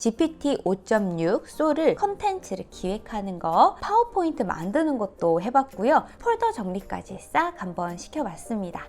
GPT 5.6 소를 컨텐츠를 기획하는 거, 파워포인트 만드는 것도 해봤고요. 폴더 정리까지 싹 한번 시켜봤습니다.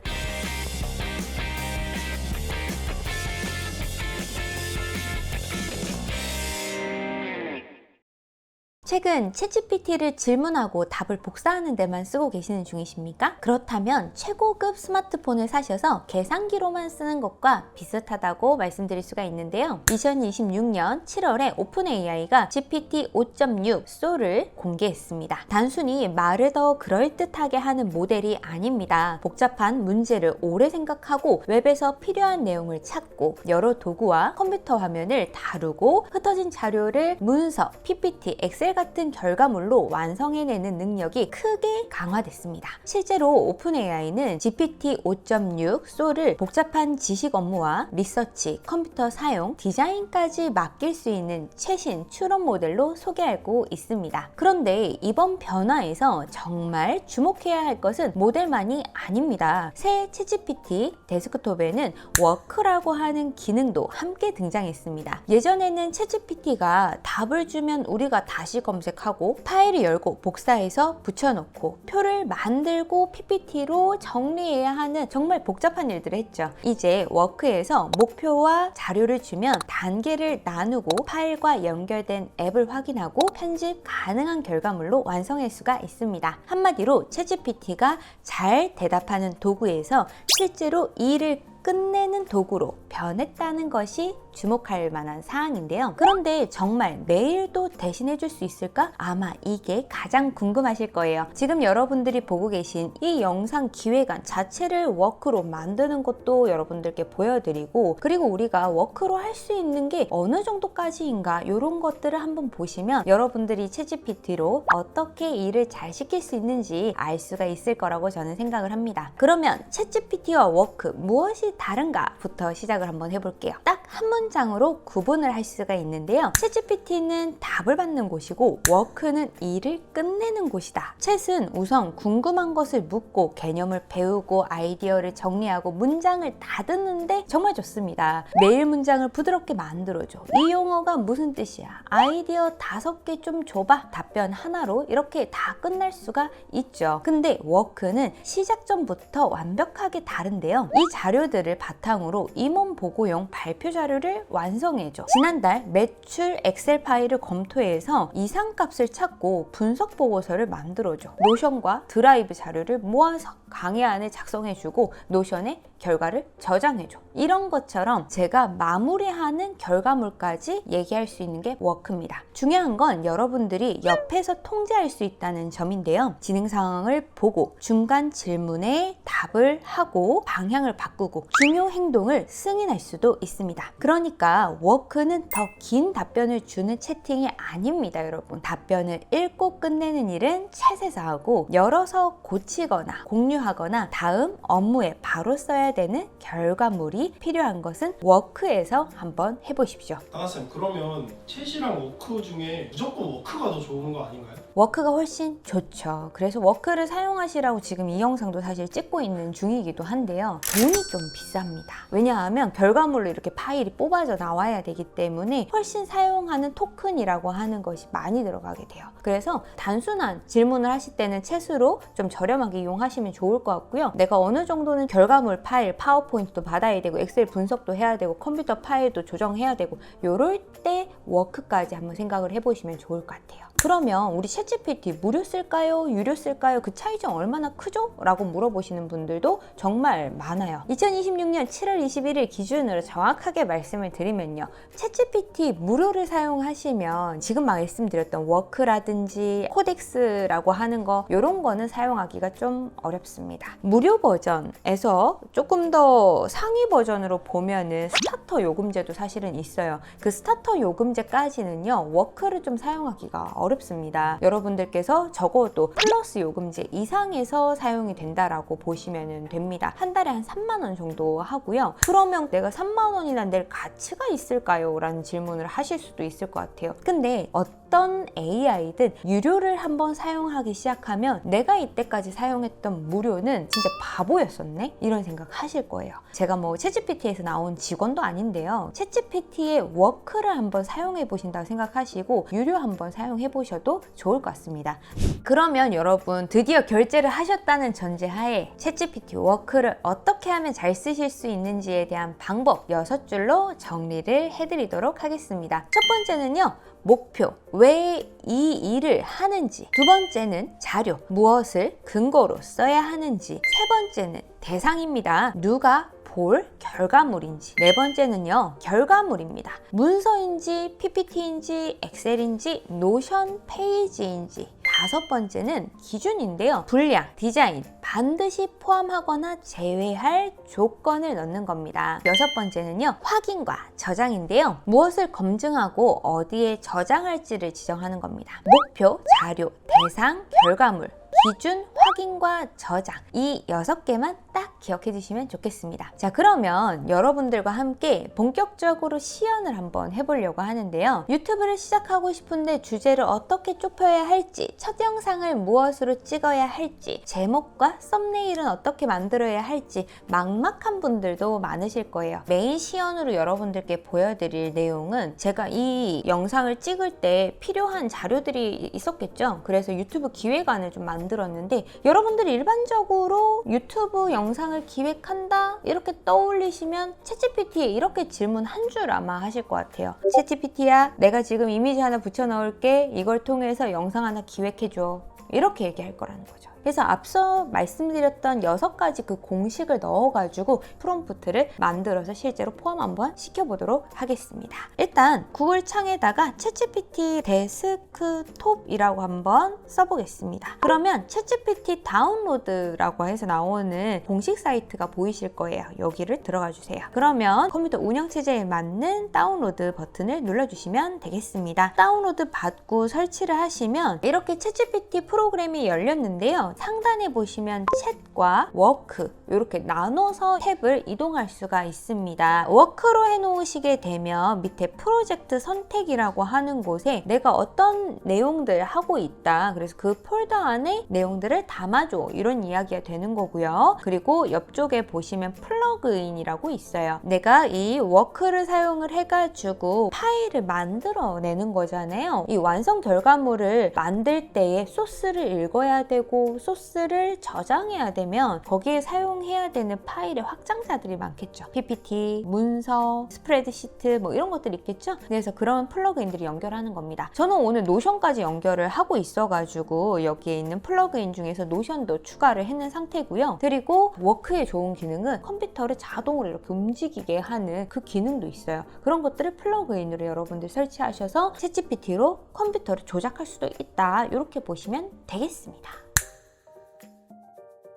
최근 챗GPT를 질문하고 답을 복사하는 데만 쓰고 계시는 중이십니까? 그렇다면 최고급 스마트폰을 사셔서 계산기로만 쓰는 것과 비슷하다고 말씀드릴 수가 있는데요. 2026년 7월에 오픈AI가 GPT 5.6 소를 공개했습니다. 단순히 말을 더 그럴듯하게 하는 모델이 아닙니다. 복잡한 문제를 오래 생각하고 웹에서 필요한 내용을 찾고 여러 도구와 컴퓨터 화면을 다루고 흩어진 자료를 문서, PPT, 엑셀 같은 결과물로 완성해내는 능력이 크게 강화됐습니다. 실제로 오픈AI는 GPT 5.6 소를 복잡한 지식 업무와 리서치, 컴퓨터 사용, 디자인까지 맡길 수 있는 최신 추론 모델로 소개하고 있습니다. 그런데 이번 변화에서 정말 주목해야 할 것은 모델만이 아닙니다. 새 챗GPT 데스크톱에는 워크라고 하는 기능도 함께 등장했습니다. 예전에는 챗GPT가 답을 주면 우리가 다시 검색하고 파일을 열고 복사해서 붙여놓고 표를 만들고 PPT로 정리해야 하는 정말 복잡한 일들을 했죠. 이제 워크에서 목표와 자료를 주면 단계를 나누고 파일과 연결된 앱을 확인하고 편집 가능한 결과물로 완성할 수가 있습니다. 한마디로 챗GPT가 잘 대답하는 도구에서 실제로 일을 끝내는 도구로 변했다는 것이 주목할 만한 사항인데요. 그런데 정말 내일도 대신해 줄 수 있을까? 아마 이게 가장 궁금하실 거예요. 지금 여러분들이 보고 계신 이 영상 기획안 자체를 워크로 만드는 것도 여러분들께 보여드리고, 그리고 우리가 워크로 할 수 있는 게 어느 정도까지인가 이런 것들을 한번 보시면 여러분들이 챗GPT로 어떻게 일을 잘 시킬 수 있는지 알 수가 있을 거라고 저는 생각을 합니다. 그러면 챗GPT와 워크 무엇이 다른가부터 시작을 한번 해볼게요. 딱 한 문장으로 구분을 할 수가 있는데요. 챗GPT는 답을 받는 곳이고 워크는 일을 끝내는 곳이다. 챗은 우선 궁금한 것을 묻고 개념을 배우고 아이디어를 정리하고 문장을 다듬는데 정말 좋습니다. 메일 문장을 부드럽게 만들어줘. 이 용어가 무슨 뜻이야? 아이디어 5개 좀 줘봐. 답변 하나로 이렇게 다 끝날 수가 있죠. 근데 워크는 시작 전부터 완벽하게 다른데요. 이 자료들을 바탕으로 임원 보고용 발표 자료를 완성해줘. 지난달 매출 엑셀 파일을 검토해서 이상값을 찾고 분석 보고서를 만들어줘. 노션과 드라이브 자료를 모아서 강의안을 작성해주고 노션에 결과를 저장해줘. 이런 것처럼 제가 마무리하는 결과물까지 얘기할 수 있는 게 워크입니다. 중요한 건 여러분들이 옆에서 통제할 수 있다는 점인데요. 진행 상황을 보고 중간 질문에 답을 하고 방향을 바꾸고 중요 행동을 승인할 수도 있습니다. 그러니까 워크는 더 긴 답변을 주는 채팅이 아닙니다, 여러분. 답변을 읽고 끝내는 일은 챗에서 하고 열어서 고치거나 공유하거나 다음 업무에 바로 써야 되는 결과물이 필요한 것은 워크에서 한번 해보십시오. 나나쌤, 그러면 챗이랑 워크 중에 무조건 워크가 더 좋은 거 아닌가요? 워크가 훨씬 좋죠. 그래서 워크를 사용하시라고 지금 이 영상도 사실 찍고 있는 중이기도 한데요. 돈이 좀 비쌉니다. 왜냐하면 결과물로 이렇게 파일이 뽑아져 나와야 되기 때문에 훨씬 사용하는 토큰이라고 하는 것이 많이 들어가게 돼요. 그래서 단순한 질문을 하실 때는 챗으로 좀 저렴하게 이용하시면 좋을 것 같고요. 내가 어느 정도는 결과물 파일, 파워포인트도 받아야 되고 엑셀 분석도 해야 되고 컴퓨터 파일도 조정해야 되고 요럴 때 워크까지 한번 생각을 해보시면 좋을 것 같아요. 그러면 우리 챗GPT 무료 쓸까요? 유료 쓸까요? 그 차이점 얼마나 크죠? 라고 물어보시는 분들도 정말 많아요. 2026년 7월 21일 기준으로 정확하게 말씀을 드리면요. 챗GPT 무료를 사용하시면 지금 말씀드렸던 워크라든지 코덱스라고 하는 거 이런 거는 사용하기가 좀 어렵습니다. 무료 버전에서 조금 더 상위 버전으로 보면은 스타터 요금제도 사실은 있어요. 그 스타터 요금제까지는요. 워크를 좀 사용하기가 어렵습니다. 여러분들께서 적어도 플러스 요금제 이상에서 사용이 된다라고 보시면 됩니다. 한 달에 한 3만 원 정도 하고요. 그러면 내가 3만 원이나 낼 가치가 있을까요? 라는 질문을 하실 수도 있을 것 같아요. 근데 어떤 AI든 유료를 한번 사용하기 시작하면 내가 이때까지 사용했던 무료는 진짜 바보였었네? 이런 생각 하실 거예요. 제가 뭐 챗GPT에서 나온 직원도 아닌데요. 챗GPT의 워크를 한번 사용해 보신다고 생각하시고 유료 한번 사용해 보셔도 좋을 것 같습니다. 그러면 여러분 드디어 결제를 하셨다는 전제하에 챗GPT 워크를 어떻게 하면 잘 쓰실 수 있는지에 대한 방법 6줄로 정리를 해드리도록 하겠습니다. 첫 번째는요. 목표, 왜 이 일을 하는지. 두 번째는 자료, 무엇을 근거로 써야 하는지. 세 번째는 대상입니다. 누가 볼 결과물인지. 네 번째는요, 결과물입니다. 문서인지, PPT인지, 엑셀인지, 노션 페이지인지. 다섯 번째는 기준인데요. 분량, 디자인, 반드시 포함하거나 제외할 조건을 넣는 겁니다. 여섯 번째는요, 확인과 저장인데요. 무엇을 검증하고 어디에 저장할지를 지정하는 겁니다. 목표, 자료, 대상, 결과물, 기준, 확인과 저장. 이 6개만 딱 기억해 주시면 좋겠습니다. 자, 그러면 여러분들과 함께 본격적으로 시연을 한번 해보려고 하는데요. 유튜브를 시작하고 싶은데 주제를 어떻게 좁혀야 할지, 첫 영상을 무엇으로 찍어야 할지, 제목과 썸네일은 어떻게 만들어야 할지 막막한 분들도 많으실 거예요. 메인 시연으로 여러분들께 보여드릴 내용은 제가 이 영상을 찍을 때 필요한 자료들이 있었겠죠. 그래서 유튜브 기획안을 좀 만들었는데 여러분들이 일반적으로 유튜브 영상을 기획한다 이렇게 떠올리시면 챗GPT에 이렇게 질문 한 줄 아마 하실 것 같아요. 챗GPT야, 내가 지금 이미지 하나 붙여 넣을게. 이걸 통해서 영상 하나 기획해줘. 이렇게 얘기할 거라는 거죠. 그래서 앞서 말씀드렸던 6가지 그 공식을 넣어가지고 프롬프트를 만들어서 실제로 포함 한번 시켜보도록 하겠습니다. 일단 구글 창에다가 챗GPT 데스크톱이라고 한번 써보겠습니다. 그러면 챗GPT 다운로드라고 해서 나오는 공식 사이트가 보이실 거예요. 여기를 들어가 주세요. 그러면 컴퓨터 운영체제에 맞는 다운로드 버튼을 눌러주시면 되겠습니다. 다운로드 받고 설치를 하시면 이렇게 챗GPT 프로그램이 열렸는데요. 상단에 보시면 챗과 워크 이렇게 나눠서 탭을 이동할 수가 있습니다. 워크로 해놓으시게 되면 밑에 프로젝트 선택이라고 하는 곳에 내가 어떤 내용들 하고 있다. 그래서 그 폴더 안에 내용들을 담아줘. 이런 이야기가 되는 거고요. 그리고 옆쪽에 보시면 플러그인이라고 있어요. 내가 이 워크를 사용을 해가지고 파일을 만들어내는 거잖아요. 이 완성 결과물을 만들 때에 소스를 읽어야 되고 소스를 저장해야 되면 거기에 사용해야 되는 파일의 확장자들이 많겠죠. PPT, 문서, 스프레드시트 뭐 이런 것들이 있겠죠. 그래서 그런 플러그인들이 연결하는 겁니다. 저는 오늘 노션까지 연결을 하고 있어가지고 여기에 있는 플러그인 중에서 노션도 추가를 했는 상태고요. 그리고 워크의 좋은 기능은 컴퓨터를 자동으로 이렇게 움직이게 하는 그 기능도 있어요. 그런 것들을 플러그인으로 여러분들 설치하셔서 챗GPT로 컴퓨터를 조작할 수도 있다. 이렇게 보시면 되겠습니다.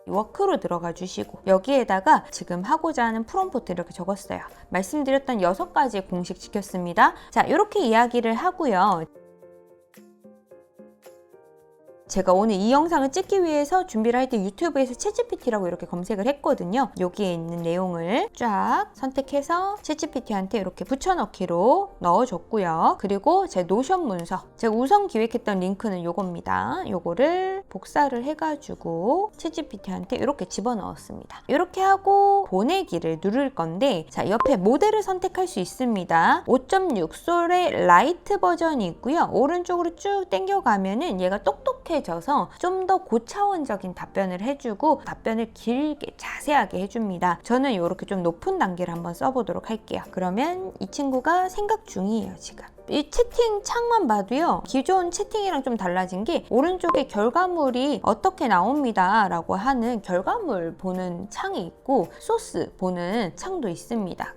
워크로 들어가 주시고 여기에다가 지금 하고자 하는 프롬프트 이렇게 적었어요. 말씀드렸던 6가지 공식 지켰습니다. 자, 이렇게 이야기를 하고요. 제가 오늘 이 영상을 찍기 위해서 준비를 할 때 유튜브에서 챗GPT라고 이렇게 검색을 했거든요. 여기에 있는 내용을 쫙 선택해서 챗GPT한테 이렇게 붙여넣기로 넣어줬고요. 그리고 제 노션 문서, 제가 우선 기획했던 링크는 이겁니다. 요거를 복사를 해가지고 챗GPT한테 이렇게 집어넣었습니다. 이렇게 하고 보내기를 누를 건데, 자, 옆에 모델을 선택할 수 있습니다. 5.6 솔의 라이트 버전이 있고요. 오른쪽으로 쭉 당겨가면은 얘가 똑똑해져서 좀 더 고차원적인 답변을 해주고 답변을 길게 자세하게 해줍니다. 저는 이렇게 좀 높은 단계를 한번 써보도록 할게요. 그러면 이 친구가 생각 중이에요, 지금. 이 채팅 창만 봐도요, 기존 채팅이랑 좀 달라진 게 오른쪽에 결과물이 어떻게 나옵니다 라고 하는 결과물 보는 창이 있고 소스 보는 창도 있습니다.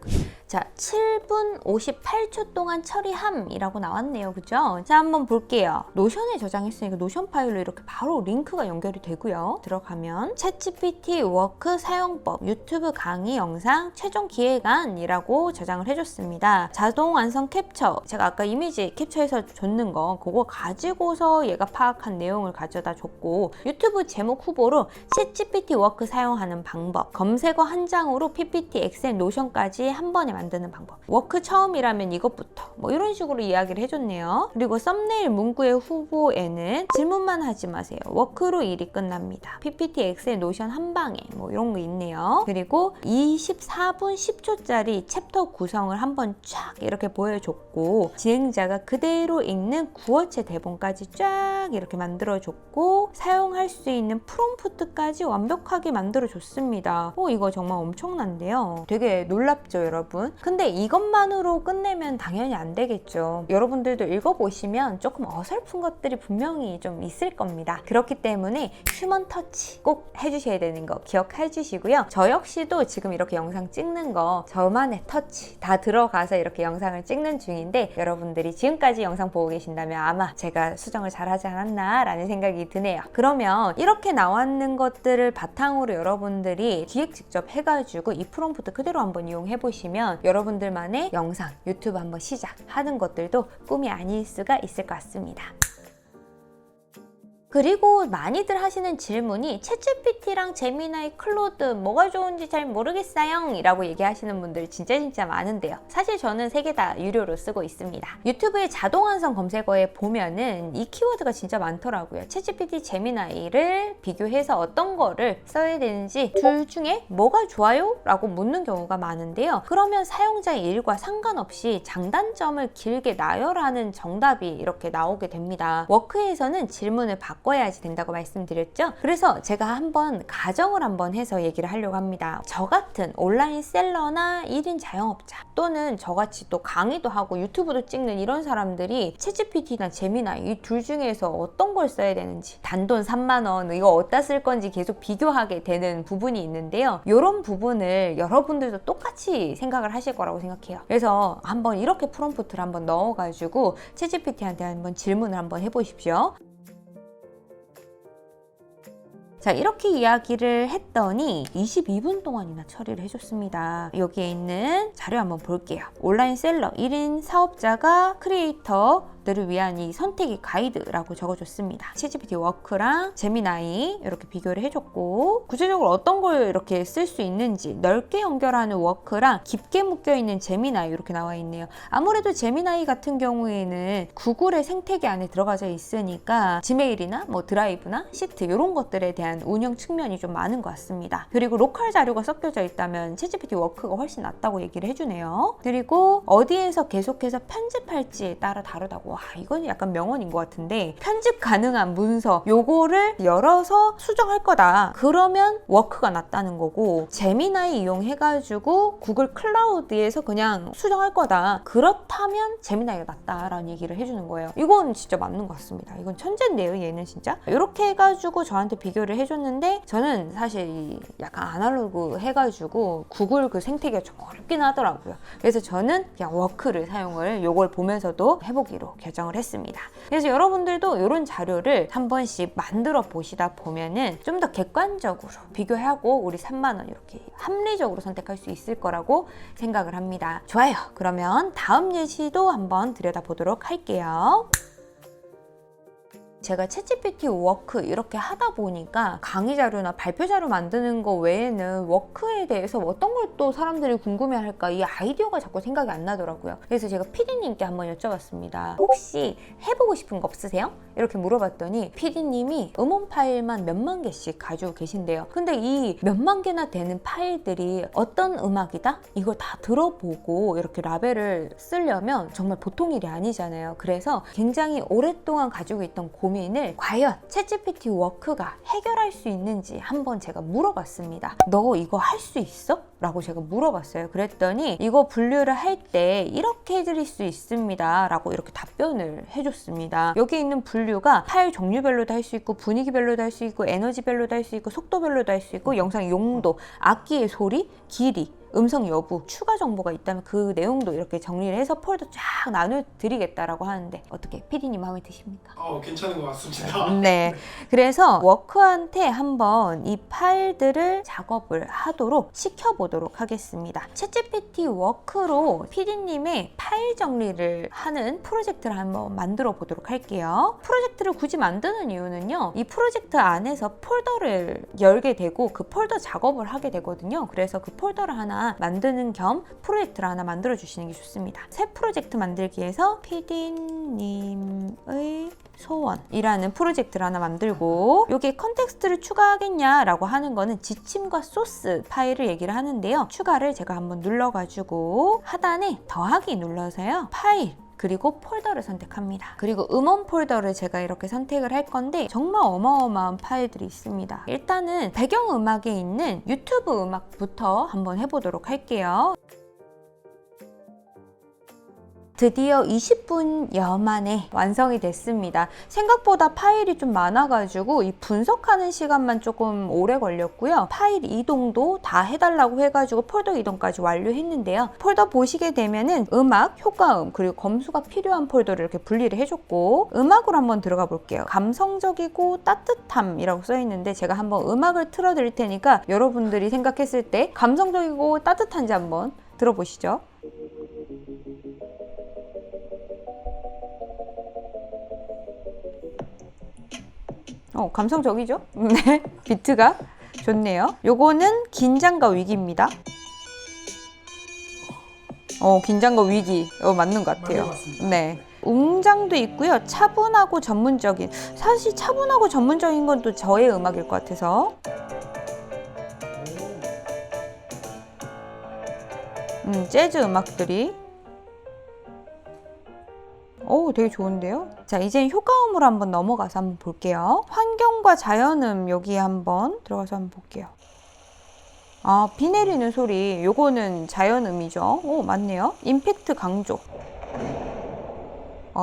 자, 7분 58초 동안 처리함이라고 나왔네요. 그죠? 자, 한번 볼게요. 노션에 저장했으니까 노션 파일로 이렇게 바로 링크가 연결이 되고요. 들어가면 챗GPT 워크 사용법 유튜브 강의 영상 최종 기획안이라고 저장을 해줬습니다. 자동 완성 캡처, 제가 아까 이미지 캡처해서 줬는 거 그거 가지고서 얘가 파악한 내용을 가져다 줬고, 유튜브 제목 후보로 챗GPT 워크 사용하는 방법, 검색어 한 장으로 PPT, 엑셀, 노션까지 한 번에 만드는 방법, 워크 처음이라면 이것부터 뭐 이런 식으로 이야기를 해줬네요. 그리고 썸네일 문구의 후보에는 질문만 하지 마세요. 워크로 일이 끝납니다. PPT, 엑셀, 노션 한 방에 뭐 이런 거 있네요. 그리고 24분 10초짜리 챕터 구성을 한번 쫙 이렇게 보여줬고, 진행자가 그대로 읽는 구어체 대본까지 쫙 이렇게 만들어줬고, 사용할 수 있는 프롬프트까지 완벽하게 만들어줬습니다. 이거 정말 엄청난데요. 되게 놀랍죠, 여러분? 근데 이것만으로 끝내면 당연히 안 되겠죠. 여러분들도 읽어보시면 조금 어설픈 것들이 분명히 좀 있을 겁니다. 그렇기 때문에 휴먼 터치 꼭 해주셔야 되는 거 기억해 주시고요. 저 역시도 지금 이렇게 영상 찍는 거 저만의 터치 다 들어가서 이렇게 영상을 찍는 중인데, 여러분들이 지금까지 영상 보고 계신다면 아마 제가 수정을 잘 하지 않았나 라는 생각이 드네요. 그러면 이렇게 나왔는 것들을 바탕으로 여러분들이 기획 직접 해가지고 이 프롬프트 그대로 한번 이용해 보시면 여러분들만의 영상, 유튜브 한번 시작하는 것들도 꿈이 아닐 수가 있을 것 같습니다. 그리고 많이들 하시는 질문이 챗GPT랑 제미나이, 클로드 뭐가 좋은지 잘 모르겠어요 이라고 얘기하시는 분들 진짜 많은데요. 사실 저는 3개 다 유료로 쓰고 있습니다. 유튜브의 자동 완성 검색어에 보면은 이 키워드가 진짜 많더라고요. 챗GPT, 제미나이를 비교해서 어떤 거를 써야 되는지 둘 중에 뭐가 좋아요? 라고 묻는 경우가 많은데요. 그러면 사용자의 일과 상관없이 장단점을 길게 나열하는 정답이 이렇게 나오게 됩니다. 워크에서는 질문을 바꿔야지 된다고 말씀드렸죠. 그래서 제가 한번 가정을 한번 해서 얘기를 하려고 합니다. 저 같은 온라인 셀러나 1인 자영업자, 또는 저같이 또 강의도 하고 유튜브도 찍는 이런 사람들이 챗GPT나 제미나이 이 둘 중에서 어떤 걸 써야 되는지, 단돈 3만 원 이거 어디다 쓸 건지 계속 비교하게 되는 부분이 있는데요. 이런 부분을 여러분들도 똑같이 생각을 하실 거라고 생각해요. 그래서 한번 이렇게 프롬프트를 한번 넣어가지고 챗GPT한테 한번 질문을 한번 해보십시오. 자, 이렇게 이야기를 했더니 22분 동안이나 처리를 해줬습니다. 여기에 있는 자료 한번 볼게요. 온라인 셀러 1인 사업자가 크리에이터들을 위한 이 선택의 가이드라고 적어줬습니다. 챗GPT 워크랑 제미나이 이렇게 비교를 해줬고, 구체적으로 어떤 걸 이렇게 쓸 수 있는지, 넓게 연결하는 워크랑 깊게 묶여있는 제미나이 이렇게 나와 있네요. 아무래도 제미나이 같은 경우에는 구글의 생태계 안에 들어가져 있으니까 지메일이나 뭐 드라이브나 시트 이런 것들에 대한 운영 측면이 좀 많은 것 같습니다. 그리고 로컬 자료가 섞여져 있다면 챗GPT 워크가 훨씬 낫다고 얘기를 해주네요. 그리고 어디에서 계속해서 편집할지에 따라 다르다고. 와, 이건 약간 명언인 것 같은데, 편집 가능한 문서 요거를 열어서 수정할 거다 그러면 워크가 낫다는 거고, 제미나이 이용해가지고 구글 클라우드에서 그냥 수정할 거다 그렇다면 제미나이가 낫다라는 얘기를 해주는 거예요. 이건 진짜 맞는 것 같습니다. 이건 천재인데요, 얘는 진짜. 이렇게 해가지고 저한테 비교를 해줬는데, 저는 사실 약간 아날로그 해가지고 구글 그 생태계가 좀 어렵긴 하더라고요. 그래서 저는 그냥 워크를 사용을 요걸 보면서도 해보기로 결정을 했습니다. 그래서 여러분들도 이런 자료를 한 번씩 만들어 보시다 보면은 좀 더 객관적으로 비교하고 우리 3만 원 이렇게 합리적으로 선택할 수 있을 거라고 생각을 합니다. 좋아요. 그러면 다음 예시도 한번 들여다보도록 할게요. 제가 챗GPT 워크 이렇게 하다 보니까 강의 자료나 발표 자료 만드는 거 외에는 워크에 대해서 어떤 걸 또 사람들이 궁금해할까, 이 아이디어가 자꾸 생각이 안 나더라고요. 그래서 제가 PD님께 한번 여쭤봤습니다. 혹시 해보고 싶은 거 없으세요? 이렇게 물어봤더니 PD님이 음원 파일만 몇만 개씩 가지고 계신대요. 근데 이 몇만 개나 되는 파일들이 어떤 음악이다? 이걸 다 들어보고 이렇게 라벨을 쓰려면 정말 보통 일이 아니잖아요. 그래서 굉장히 오랫동안 가지고 있던 고민을 과연 챗GPT 워크가 해결할 수 있는지 한번 제가 물어봤습니다. 너 이거 할 수 있어? 라고 제가 물어봤어요. 그랬더니 이거 분류를 할 때 이렇게 해드릴 수 있습니다 라고 이렇게 답변을 해줬습니다. 여기 있는 분류가 파일 종류별로도 할 수 있고, 분위기별로도 할 수 있고, 에너지별로도 할 수 있고, 속도별로도 할 수 있고, 영상 용도, 악기의 소리, 길이, 음성 여부, 추가 정보가 있다면 그 내용도 이렇게 정리를 해서 폴더 쫙 나눠드리겠다라고 하는데 어떻게 PD님 마음에 드십니까? 괜찮은 것 같습니다. 네. 그래서 워크한테 한번 이 파일들을 작업을 하도록 시켜보도록 하겠습니다. 챗GPT 워크로 PD님의 파일 정리를 하는 프로젝트를 한번 만들어 보도록 할게요. 프로젝트를 굳이 만드는 이유는요. 이 프로젝트 안에서 폴더를 열게 되고 그 폴더 작업을 하게 되거든요. 그래서 그 폴더를 하나 만드는 겸 프로젝트를 하나 만들어 주시는 게 좋습니다. 새 프로젝트 만들기 위해서 PD님의 소원이라는 프로젝트를 하나 만들고 여기에 컨텍스트를 추가하겠냐라고 하는 거는 지침과 소스 파일을 얘기를 하는데요. 추가를 제가 한번 눌러가지고 하단에 더하기 눌러서요. 파일 그리고 폴더를 선택합니다. 그리고 음원 폴더를 제가 이렇게 선택을 할 건데 정말 어마어마한 파일들이 있습니다. 일단은 배경음악에 있는 유튜브 음악부터 한번 해보도록 할게요. 드디어 20분여 만에 완성이 됐습니다. 생각보다 파일이 좀 많아가지고 이 분석하는 시간만 조금 오래 걸렸고요. 파일 이동도 다 해달라고 해가지고 폴더 이동까지 완료했는데요. 폴더 보시게 되면은 음악, 효과음, 그리고 검수가 필요한 폴더를 이렇게 분리를 해줬고 음악으로 한번 들어가 볼게요. 감성적이고 따뜻함이라고 써있는데 제가 한번 음악을 틀어드릴 테니까 여러분들이 생각했을 때 감성적이고 따뜻한지 한번 들어보시죠. 감성적이죠? 네, 비트가 좋네요. 요거는 긴장과 위기입니다. 긴장과 위기 맞는 것 같아요. 네. 웅장도 있고요. 차분하고 전문적인. 사실 차분하고 전문적인 건 또 저의 음악일 것 같아서. 재즈 음악들이. 되게 좋은데요? 자, 이제 효과음으로 한번 넘어가서 한번 볼게요. 환경과 자연음 여기에 한번 들어가서 한번 볼게요. 비 내리는 소리, 요거는 자연음이죠. 맞네요. 임팩트 강조.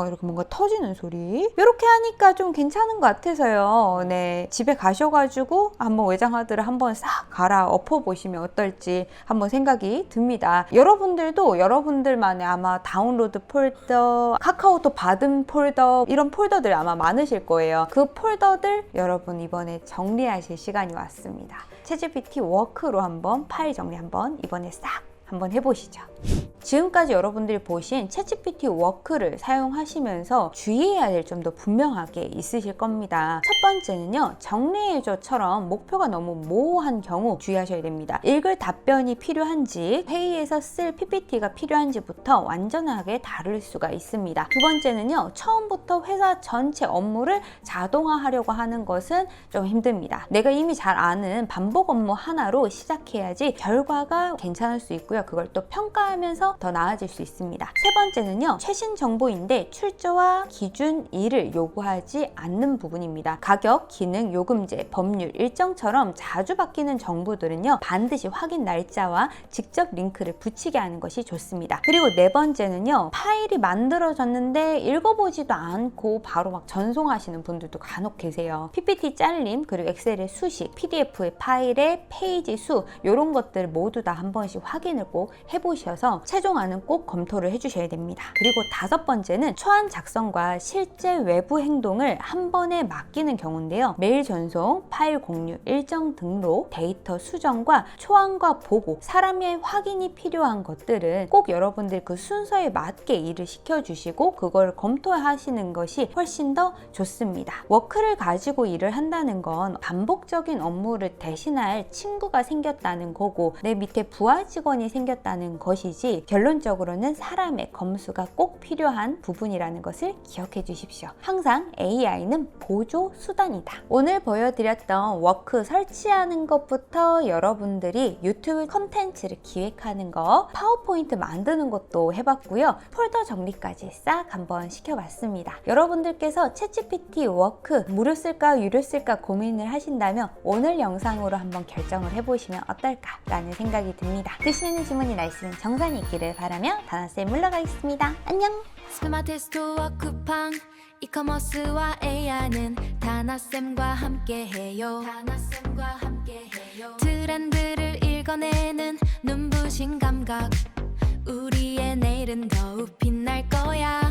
이렇게 뭔가 터지는 소리. 이렇게 하니까 좀 괜찮은 것 같아서요. 네, 집에 가셔가지고 한번 외장하드를 한번 싹 갈아 엎어보시면 어떨지 한번 생각이 듭니다. 여러분들도 여러분들만의 아마 다운로드 폴더, 카카오톡 받은 폴더, 이런 폴더들 아마 많으실 거예요. 그 폴더들 여러분 이번에 정리하실 시간이 왔습니다. 챗GPT 워크로 한번 파일 정리 한번 이번에 싹 한번 해보시죠. 지금까지 여러분들이 보신 챗GPT 워크를 사용하시면서 주의해야 될 점도 분명하게 있으실 겁니다. 첫 번째는요, 정리해줘처럼 목표가 너무 모호한 경우 주의하셔야 됩니다. 읽을 답변이 필요한지, 회의에서 쓸 PPT가 필요한지부터 완전하게 다를 수가 있습니다. 두 번째는요, 처음부터 회사 전체 업무를 자동화하려고 하는 것은 좀 힘듭니다. 내가 이미 잘 아는 반복 업무 하나로 시작해야지 결과가 괜찮을 수 있고요. 그걸 또 평가하면서 더 나아질 수 있습니다. 세 번째는요, 최신 정보인데 출처와 기준 2를 요구하지 않는 부분입니다. 가격, 기능, 요금제, 법률, 일정처럼 자주 바뀌는 정보들은요, 반드시 확인 날짜와 직접 링크를 붙이게 하는 것이 좋습니다. 그리고 네 번째는요, 파일이 만들어졌는데 읽어보지도 않고 바로 막 전송하시는 분들도 간혹 계세요. PPT 잘림, 그리고 엑셀의 수식, PDF의 파일의 페이지 수, 이런 것들 모두 다 한 번씩 확인을 꼭 해보셔서 최종안은 꼭 검토를 해주셔야 됩니다. 그리고 다섯 번째는 초안 작성과 실제 외부 행동을 한 번에 맡기는 경우인데요. 메일 전송, 파일 공유, 일정 등록, 데이터 수정과 초안과 보고, 사람의 확인이 필요한 것들은 꼭 여러분들 그 순서에 맞게 일을 시켜주시고 그걸 검토하시는 것이 훨씬 더 좋습니다. 워크를 가지고 일을 한다는 건 반복적인 업무를 대신할 친구가 생겼다는 거고 내 밑에 부하 직원이 생겼다는 것이지 결론적으로는 사람의 검수가 꼭 필요한 부분이라는 것을 기억해 주십시오. 항상 AI는 보조 수단이다. 오늘 보여드렸던 워크 설치하는 것부터 여러분들이 유튜브 콘텐츠를 기획하는 거, 파워포인트 만드는 것도 해봤고요. 폴더 정리까지 싹 한번 시켜봤습니다. 여러분들께서 챗GPT 워크 무료 쓸까 유료 쓸까 고민을 하신다면 오늘 영상으로 한번 결정을 해보시면 어떨까라는 생각이 듭니다. 드시는 주문이 나 있으면 정산이 있기를 바라며 다나쌤 물러가겠습니다. 안녕! 스마트스토어 쿠팡 이커머스와 AI는 다나쌤과 함께해요. 트렌드를 읽어내는 눈부신 감각 우리의 내일은 더욱 빛날 거야